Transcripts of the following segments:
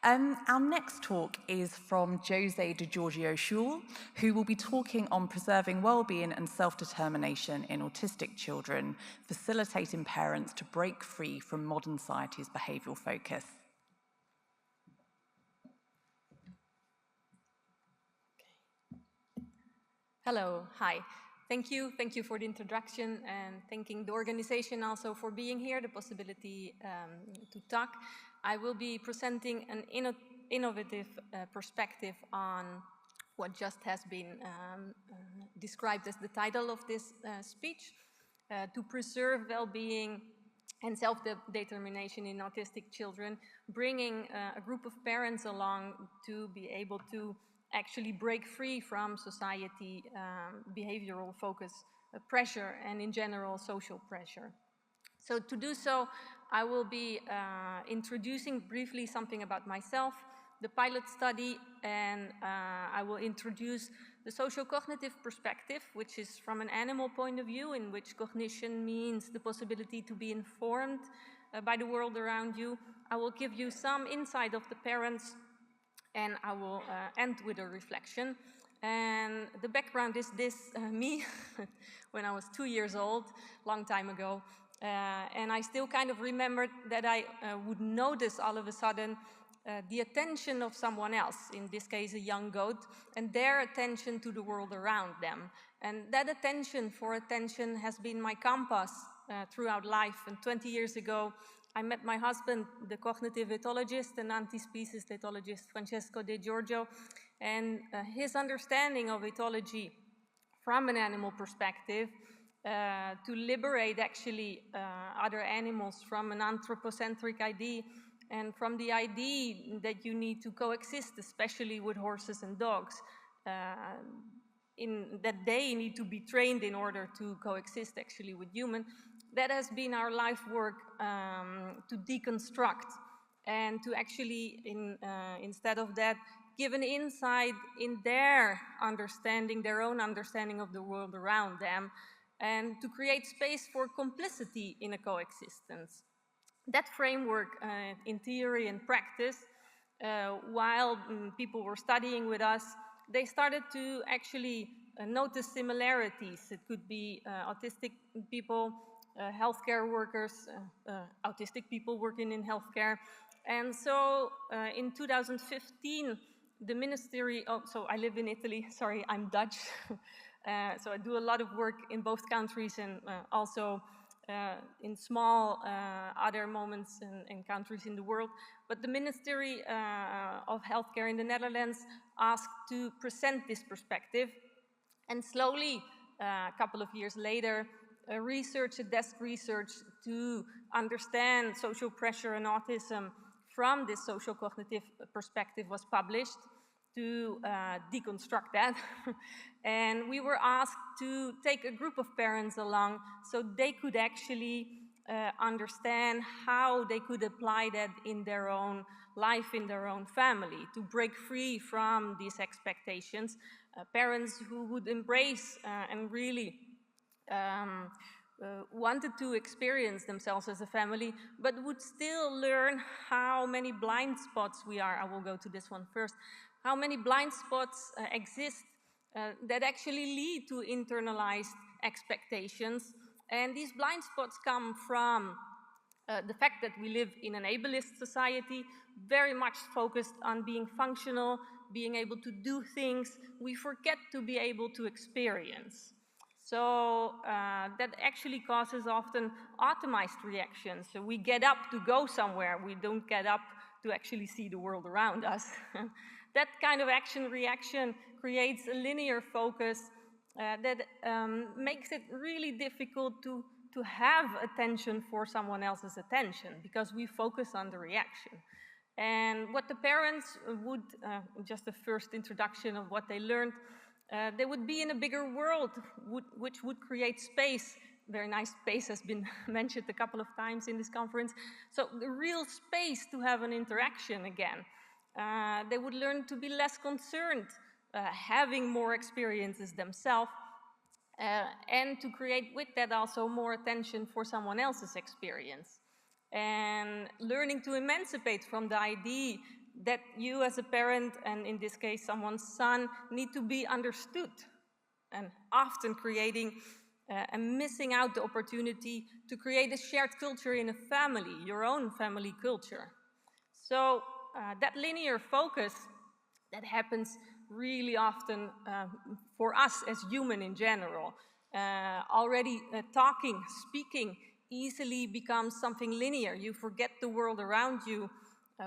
Our next talk is from José de Giorgio Schoorl, who will be talking on preserving well-being and self-determination in autistic children, facilitating parents to break free from modern society's behavioural focus. Hello, hi. Thank you for the introduction, and thanking the organization also for being here, the possibility to talk. I will be presenting an innovative perspective on what just has been described as the title of this speech, to preserve well-being and self-determination in autistic children, bringing a group of parents along to be able to actually break free from society behavioral focus pressure and in general social pressure. So to do so, I will be introducing briefly something about myself, the pilot study, and I will introduce the social-cognitive perspective, which is from an animal point of view, in which cognition means the possibility to be informed by the world around you. I will give you some insight of the parents, and I will end with a reflection. And the background is this, me, when I was 2 years old, long time ago. And I still kind of remembered that I would notice all of a sudden the attention of someone else, in this case a young goat, and their attention to the world around them. And that attention has been my compass throughout life. And 20 years ago, I met my husband, the cognitive etologist and anti-species etologist José de Giorgio, and his understanding of etology from an animal perspective to liberate actually other animals from an anthropocentric idea and from the idea that you need to coexist, especially with horses and dogs, in that they need to be trained in order to coexist actually with humans. That has been our life work to deconstruct and to actually, instead of that, give an insight in their understanding, their own understanding of the world around them, and to create space for complicity in a coexistence. That framework in theory and practice, while people were studying with us, they started to actually notice similarities. It could be autistic people, healthcare workers, autistic people working in healthcare. And so in 2015, the ministry, so I live in Italy, sorry, I'm Dutch. So I do a lot of work in both countries and also in small other moments in countries in the world. But the Ministry of Healthcare in the Netherlands asked to present this perspective. And slowly, a couple of years later, a desk research to understand social pressure and autism from this social cognitive perspective was published to deconstruct that. And we were asked to take a group of parents along so they could actually understand how they could apply that in their own life, in their own family, to break free from these expectations. Parents who would embrace and really wanted to experience themselves as a family, but would still learn how many blind spots we are. I will go to this one first. How many blind spots exist that actually lead to internalized expectations. And these blind spots come from the fact that we live in an ableist society, very much focused on being functional, being able to do things. We forget to be able to experience. So that actually causes often automized reactions. So we get up to go somewhere. We don't get up to actually see the world around us. That kind of action-reaction creates a linear focus that makes it really difficult to have attention for someone else's attention because we focus on the reaction. And what the parents would, just the first introduction of what they learned, they would be in a bigger world which would create space. Very nice space has been mentioned a couple of times in this conference. So the real space to have an interaction again. They would learn to be less concerned, having more experiences themselves, and to create with that also more attention for someone else's experience. And learning to emancipate from the idea that you as a parent, and in this case someone's son, need to be understood, and often creating and missing out the opportunity to create a shared culture in a family, your own family culture. So that linear focus that happens really often for us as human in general. Already talking, speaking easily becomes something linear. You forget the world around you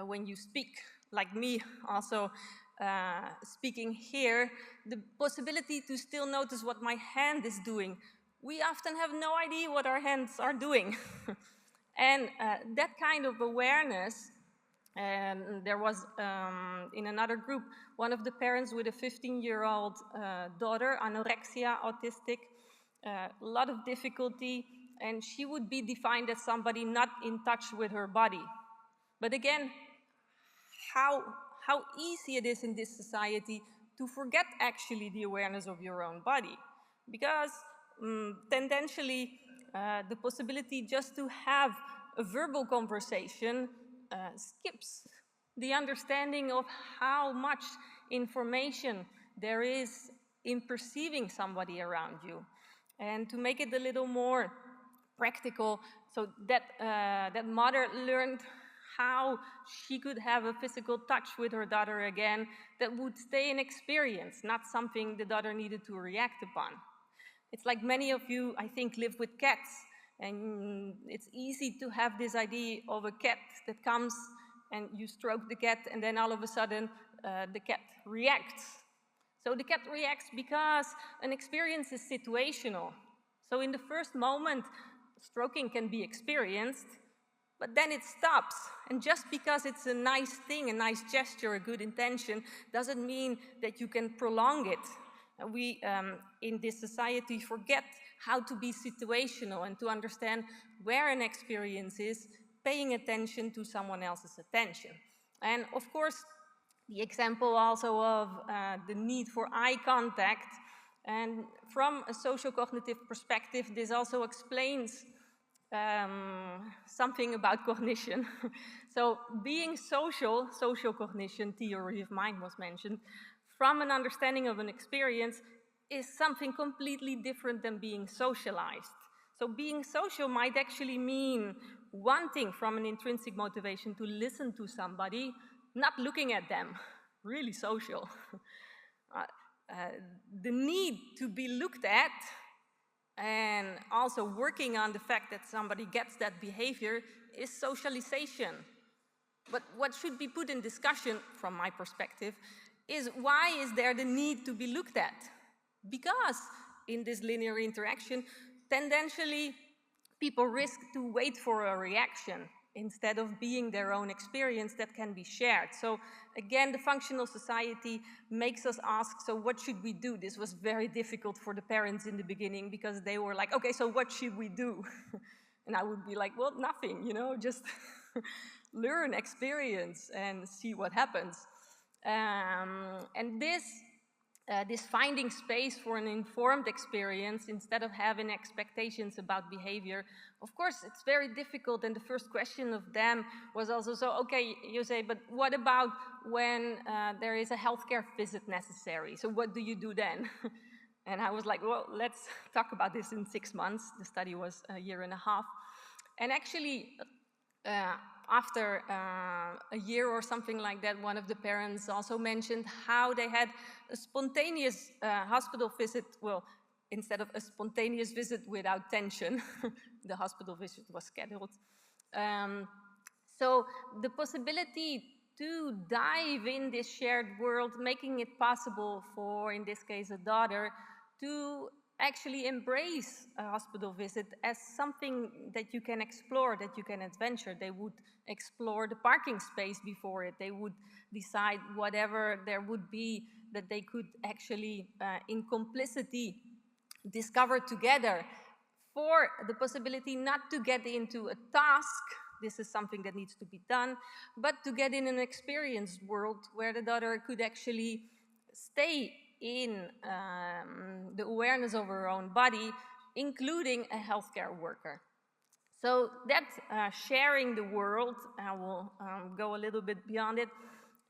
when you speak, like me also speaking here. The possibility to still notice what my hand is doing. We often have no idea what our hands are doing. And that kind of awareness, there was in another group, one of the parents with a 15-year-old daughter, anorexia, autistic, a lot of difficulty, and she would be defined as somebody not in touch with her body. But again, how easy it is in this society to forget actually the awareness of your own body. Because tendentially, the possibility just to have a verbal conversation skips the understanding of how much information there is in perceiving somebody around you. And to make it a little more practical, so that, that mother learned how she could have a physical touch with her daughter again that would stay an experience, not something the daughter needed to react upon. It's like many of you, I think, live with cats, and it's easy to have this idea of a cat that comes and you stroke the cat, and then all of a sudden the cat reacts. So the cat reacts because an experience is situational. So in the first moment, stroking can be experienced, but then it stops. And just because it's a nice thing, a nice gesture, a good intention, doesn't mean that you can prolong it. We, in this society, forget how to be situational and to understand where an experience is, paying attention to someone else's attention. And of course, the example also of the need for eye contact. And from a social-cognitive perspective, this also explains something about cognition. So being social cognition, theory of mind was mentioned, from an understanding of an experience is something completely different than being socialized. So being social might actually mean wanting from an intrinsic motivation to listen to somebody, not looking at them, really social. The need to be looked at and also working on the fact that somebody gets that behavior is socialization. But what should be put in discussion, from my perspective, is why is there the need to be looked at? Because in this linear interaction, tendentially, people risk to wait for a reaction instead of being their own experience that can be shared. So again, the functional society makes us ask, so what should we do? This was very difficult for the parents in the beginning because they were like, okay, so what should we do? And I would be like, well, nothing, you know, just learn, experience, and see what happens. And this finding space for an informed experience instead of having expectations about behavior, of course, it's very difficult. And the first question of them was also, so, okay, José, but what about when there is a healthcare visit necessary? So what do you do then? And I was like, well, let's talk about this in 6 months. The study was a year and a half. And actually, after a year or something like that, one of the parents also mentioned how they had a spontaneous hospital visit. Well, instead of a spontaneous visit without tension, the hospital visit was scheduled. So the possibility to dive in this shared world, making it possible for, in this case, a daughter, to actually embrace a hospital visit as something that you can explore, that you can adventure. They would explore the parking space before it. They would decide whatever there would be that they could actually, in complicity, discover together, for the possibility not to get into a task, this is something that needs to be done, but to get in an experienced world where the daughter could actually stay in the awareness of her own body, including a healthcare worker. So that sharing the world, I will go a little bit beyond it,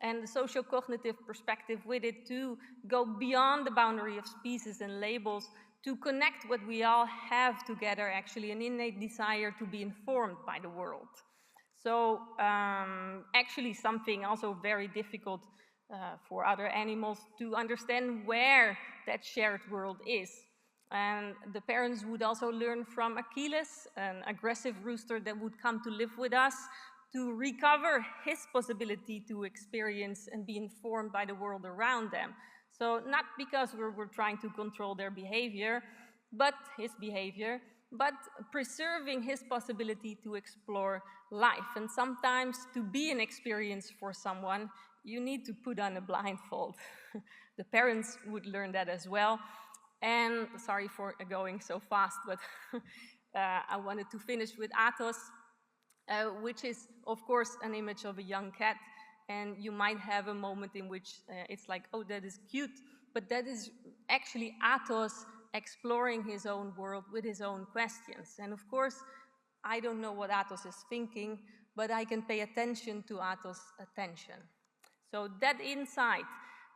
and the social cognitive perspective with it to go beyond the boundary of species and labels, to connect what we all have together, actually an innate desire to be informed by the world. So actually something also very difficult for other animals to understand where that shared world is. And the parents would also learn from Achilles, an aggressive rooster that would come to live with us, to recover his possibility to experience and be informed by the world around them. So not because we're trying to control their behavior, but his behavior, but preserving his possibility to explore life. And sometimes to be an experience for someone, you need to put on a blindfold. The parents would learn that as well. And sorry for going so fast, but I wanted to finish with Athos, which is, of course, an image of a young cat. And you might have a moment in which it's like, oh, that is cute. But that is actually Athos exploring his own world with his own questions. And of course, I don't know what Athos is thinking, but I can pay attention to Athos' attention. So that insight,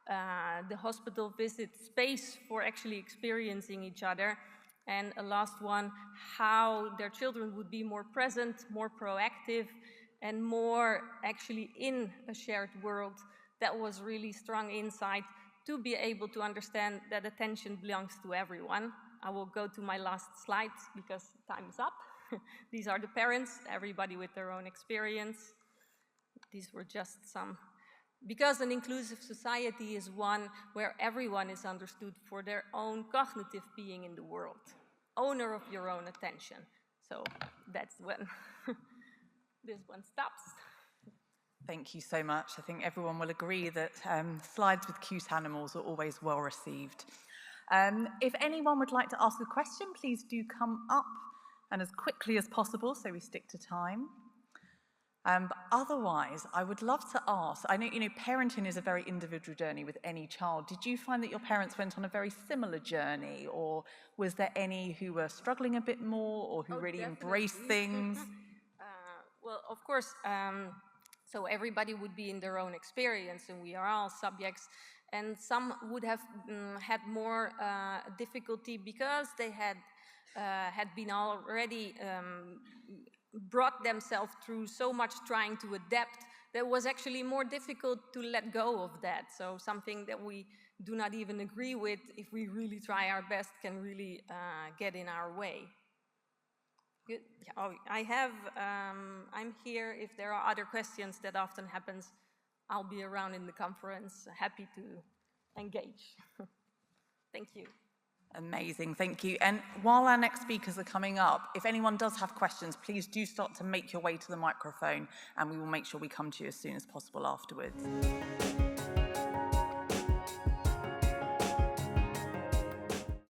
the hospital visit, space for actually experiencing each other, and a last one, how their children would be more present, more proactive, and more actually in a shared world. That was really strong insight to be able to understand that attention belongs to everyone. I will go to my last slide because time is up. These are the parents, everybody with their own experience. These were just some. Because an inclusive society is one where everyone is understood for their own cognitive being in the world, owner of your own attention. So that's when this one stops. Thank you so much. I think everyone will agree that slides with cute animals are always well received. If anyone would like to ask a question, please do come up and as quickly as possible so we stick to time. But otherwise, I would love to ask, I know, parenting is a very individual journey with any child. Did you find that your parents went on a very similar journey, or was there any who were struggling a bit more, or who really embraced things? Well, of course, so everybody would be in their own experience, and we are all subjects, and some would have had more difficulty because they had been already brought themselves through so much trying to adapt that was actually more difficult to let go of that. So something that we do not even agree with, if we really try our best, can really get in our way. Good. Oh, I'm here. If there are other questions, that often happens, I'll be around in the conference, happy to engage. Thank you. Amazing, thank you. And while our next speakers are coming up, if anyone does have questions, please do start to make your way to the microphone, and we will make sure we come to you as soon as possible afterwards.